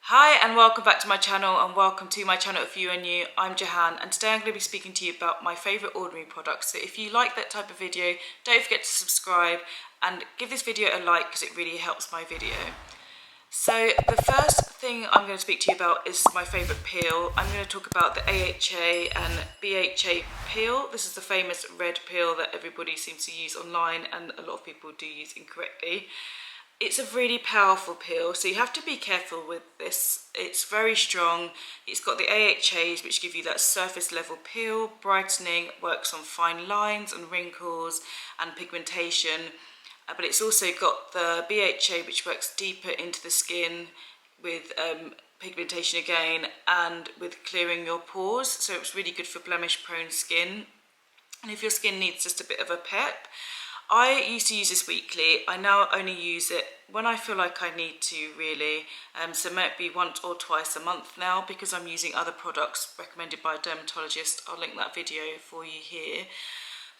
Hi and welcome back to my channel, and welcome to my channel if you are new. I'm Jahan, and today I'm going to be speaking to you about my favourite ordinary products. So if you like that type of video, don't forget to subscribe and give this video a like because it really helps my video. So the first thing I'm going to speak to you about is my favourite peel. I'm going to talk about the AHA and BHA Peel. This is the famous red peel that everybody seems to use online and a lot of people do use incorrectly. It's a really powerful peel, so you have to be careful with this. It's very strong. It's got the AHAs, which give you that surface level peel, brightening, works on fine lines and wrinkles and pigmentation. But it's also got the BHA, which works deeper into the skin with pigmentation again and with clearing your pores. So it's really good for blemish prone skin. And if your skin needs just a bit of a pep, I used to use this weekly. I now only use it when I feel like I need to, really. So it might be once or twice a month now because I'm using other products recommended by a dermatologist. I'll link that video for you here.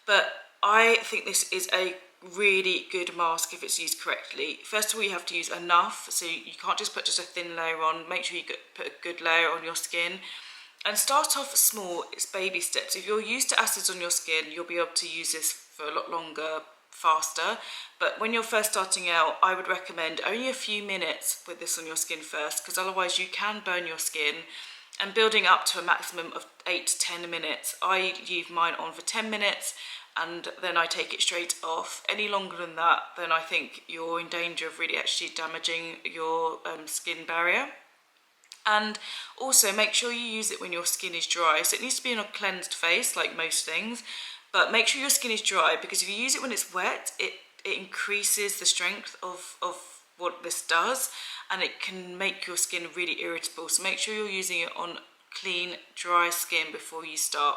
But I think this is a really good mask if it's used correctly. First of all, you have to use enough, so you can't just put just a thin layer on. Make sure you put a good layer on your skin. And start off small. It's baby steps. If you're used to acids on your skin, you'll be able to use this for a lot longer, faster. But when you're first starting out, I would recommend only a few minutes with this on your skin first, because otherwise you can burn your skin. And building up to a maximum of 8 to 10 minutes. I leave mine on for 10 minutes and then I take it straight off. Any longer than that, then I think you're in danger of really actually damaging your skin barrier. And also make sure you use it when your skin is dry. So it needs to be on a cleansed face, like most things, but make sure your skin is dry, because if you use it when it's wet, it increases the strength of what this does, and it can make your skin really irritable. So make sure you're using it on clean, dry skin before you start.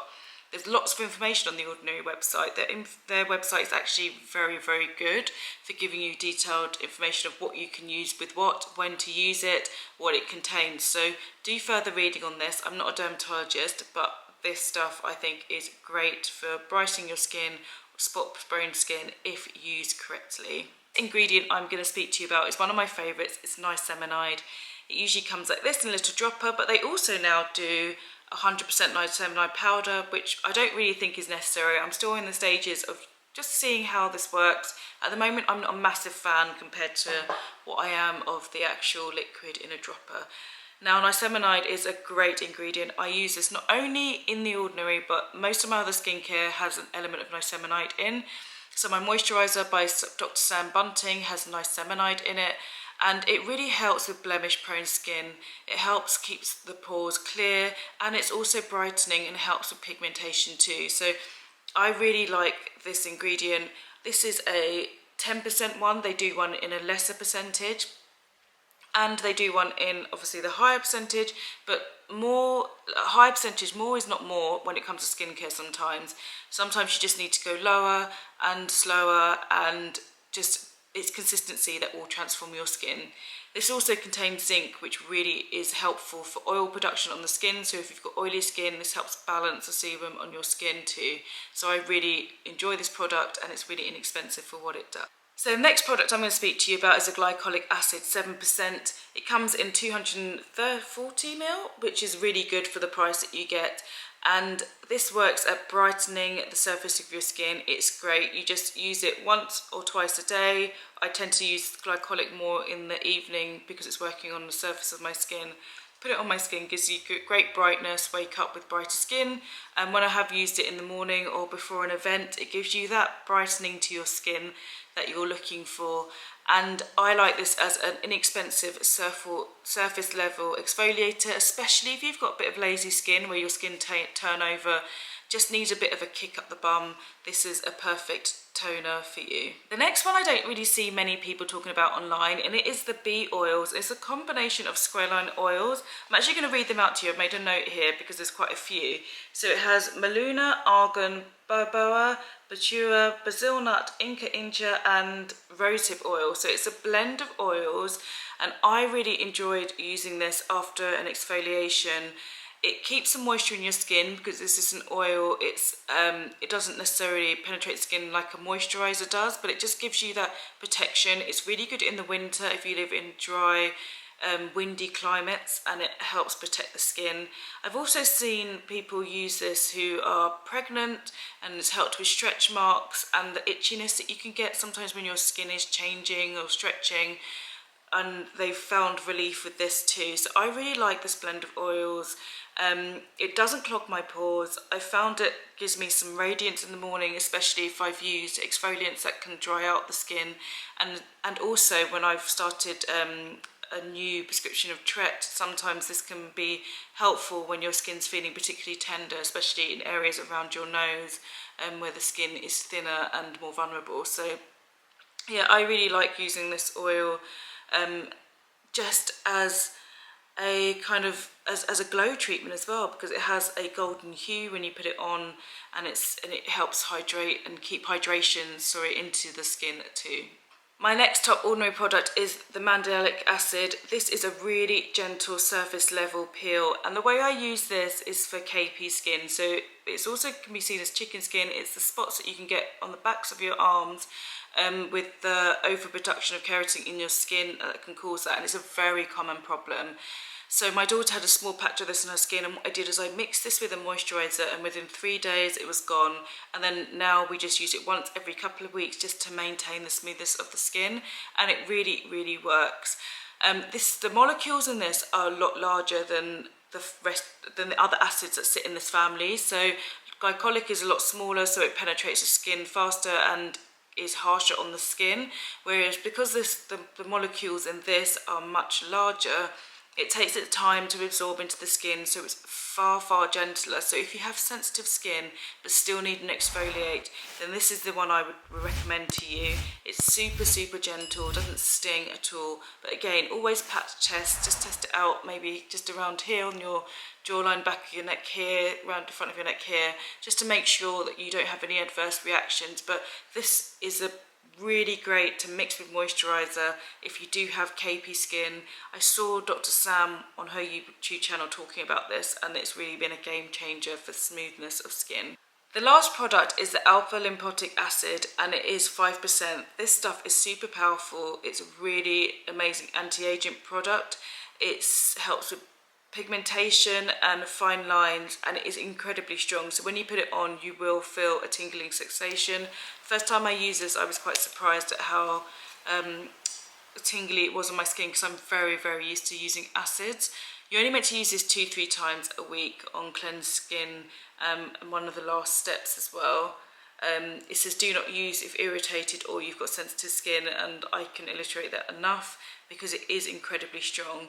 There's lots of information on the Ordinary website. Their website is actually very, very good for giving you detailed information of what you can use with what, when to use it, what it contains. So do further reading on this. I'm not a dermatologist, but this stuff I think is great for brightening your skin, spot-prone skin if used correctly. The ingredient I'm going to speak to you about is one of my favourites. It's Niacinamide. It usually comes like this in a little dropper, but they also now do 100% Niacinamide Powder, which I don't really think is necessary. I'm still in the stages of just seeing how this works. At the moment, I'm not a massive fan compared to what I am of the actual liquid in a dropper. Now, Niacinamide is a great ingredient. I use this not only in the Ordinary, but most of my other skincare has an element of Niacinamide in. So my moisturiser by Dr. Sam Bunting has Niacinamide in it, and it really helps with blemish prone skin. It helps keeps the pores clear, and it's also brightening and helps with pigmentation too. So I really like this ingredient. This is a 10% one. They do one in a lesser percentage, and they do one in obviously the higher percentage, but more higher percentage, more is not more when it comes to skincare. Sometimes you just need to go lower and slower, and just it's consistency that will transform your skin. This also contains zinc, which really is helpful for oil production on the skin. So if you've got oily skin, this helps balance the sebum on your skin too. So I really enjoy this product, and it's really inexpensive for what it does. So the next product I'm going to speak to you about is a Glycolic Acid 7%. It comes in 240 ml, which is really good for the price that you get. And this works at brightening the surface of your skin. It's great. You just use it once or twice a day. I tend to use glycolic more in the evening because it's working on the surface of my skin. Put it on my skin, gives you great brightness, wake up with brighter skin. And when I have used it in the morning or before an event, it gives you that brightening to your skin that you're looking for. And I like this as an inexpensive surface level exfoliator, especially if you've got a bit of lazy skin where your skin turnover just needs a bit of a kick up the bum. This is a perfect toner for you. The next one I don't really see many people talking about online, and it is the bee oils. It's a combination of squalane oils. I'm actually going to read them out to you. I've made a note here because there's quite a few. So it has Maluna, Argan, Baboa, Batua, Basil Nut, Inca, and rosehip oil. So it's a blend of oils, and I really enjoyed using this after an exfoliation. It keeps some moisture in your skin because this is an oil. It doesn't necessarily penetrate skin like a moisturiser does, but it just gives you that protection. It's really good in the winter if you live in dry windy climates, and it helps protect the skin. I've also seen people use this who are pregnant, and it's helped with stretch marks and the itchiness that you can get sometimes when your skin is changing or stretching, and they've found relief with this too. So I really like this blend of oils. It doesn't clog my pores. I found it gives me some radiance in the morning, especially if I've used exfoliants that can dry out the skin, and also when I've started a new prescription of Tret, sometimes this can be helpful when your skin's feeling particularly tender, especially in areas around your nose where the skin is thinner and more vulnerable. So yeah, I really like using this oil just as a kind of as a glow treatment as well, because it has a golden hue when you put it on, and it helps hydrate and keep hydration into the skin too. My next top ordinary product is the Mandelic Acid. This is a really gentle surface level peel, and the way I use this is for KP skin. So it's also can be seen as chicken skin. It's the spots that you can get on the backs of your arms with the overproduction of keratin in your skin that can cause that, and it's a very common problem. So my daughter had a small patch of this on her skin, and what I did is I mixed this with a moisturiser, and within 3 days it was gone. And then now we just use it once every couple of weeks just to maintain the smoothness of the skin, and it really, really works. The molecules in this are a lot larger than the other acids that sit in this family. So glycolic is a lot smaller, so it penetrates the skin faster and is harsher on the skin, whereas because the molecules in this are much larger, it takes its time to absorb into the skin, so it's far, far gentler. So if you have sensitive skin but still need an exfoliate, then this is the one I would recommend to you. It's super, super gentle, doesn't sting at all. But again, always pat the chest, just test it out, maybe just around here on your jawline, back of your neck here, around the front of your neck here, just to make sure that you don't have any adverse reactions. But this is a really great to mix with moisturiser if you do have KP skin. I saw Dr. Sam on her YouTube channel talking about this, and it's really been a game changer for smoothness of skin. The last product is the Alpha Lymphotic Acid, and it is 5%. This stuff is super powerful. It's a really amazing anti-aging product. It helps with pigmentation and fine lines, and it is incredibly strong. So when you put it on, you will feel a tingling sensation. First time I used this, I was quite surprised at how tingly it was on my skin, because I'm very, very used to using acids. You're only meant to use this 2-3 times a week on cleansed skin, and one of the last steps as well. It says do not use if irritated or you've got sensitive skin, and I can illustrate that enough because it is incredibly strong.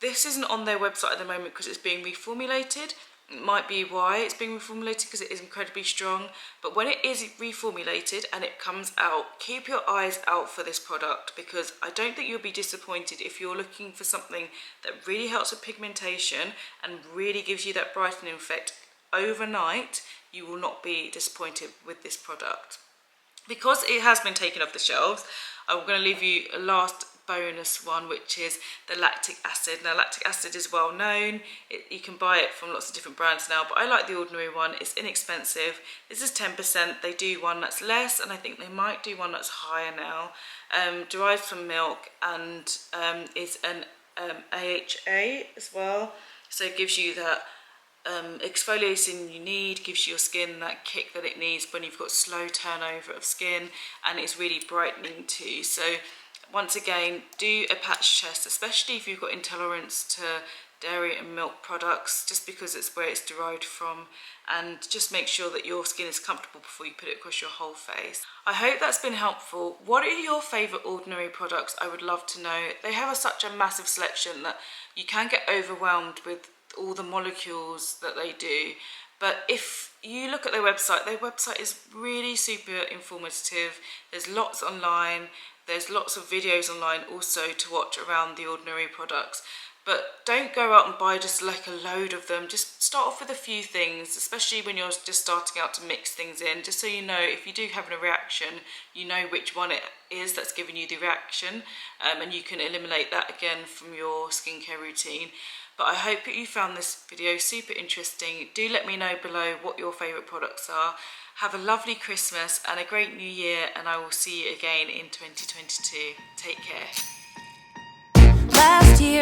This isn't on their website at the moment because it's being reformulated. It might be why it's being reformulated, because it is incredibly strong. But when it is reformulated and it comes out, keep your eyes out for this product, because I don't think you'll be disappointed. If you're looking for something that really helps with pigmentation and really gives you that brightening effect overnight, you will not be disappointed with this product. Because it has been taken off the shelves, I'm going to leave you a last bonus one, which is the Lactic Acid. Now, Lactic Acid is well known. You can buy it from lots of different brands now, but I like the ordinary one. It's inexpensive. This is 10%. They do one that's less, and I think they might do one that's higher now. Derived from milk, and is an AHA as well. So it gives you that exfoliation you need, gives your skin that kick that it needs when you've got slow turnover of skin, and it's really brightening too. So once again, do a patch test, especially if you've got intolerance to dairy and milk products, just because it's where it's derived from, and just make sure that your skin is comfortable before you put it across your whole face. I hope that's been helpful. What are your favourite ordinary products? I would love to know. They have such a massive selection that you can get overwhelmed with all the molecules that they do. But if you look at their website is really super informative. There's lots online. There's lots of videos online also to watch around the ordinary products. But don't go out and buy just like a load of them. Just start off with a few things, especially when you're just starting out to mix things in, just so you know if you do have a reaction, you know which one it is that's giving you the reaction, and you can eliminate that again from your skincare routine. But I hope that you found this video super interesting. Do let me know below what your favourite products are. Have a lovely Christmas and a great New Year, and I will see you again in 2022. Take care. last year.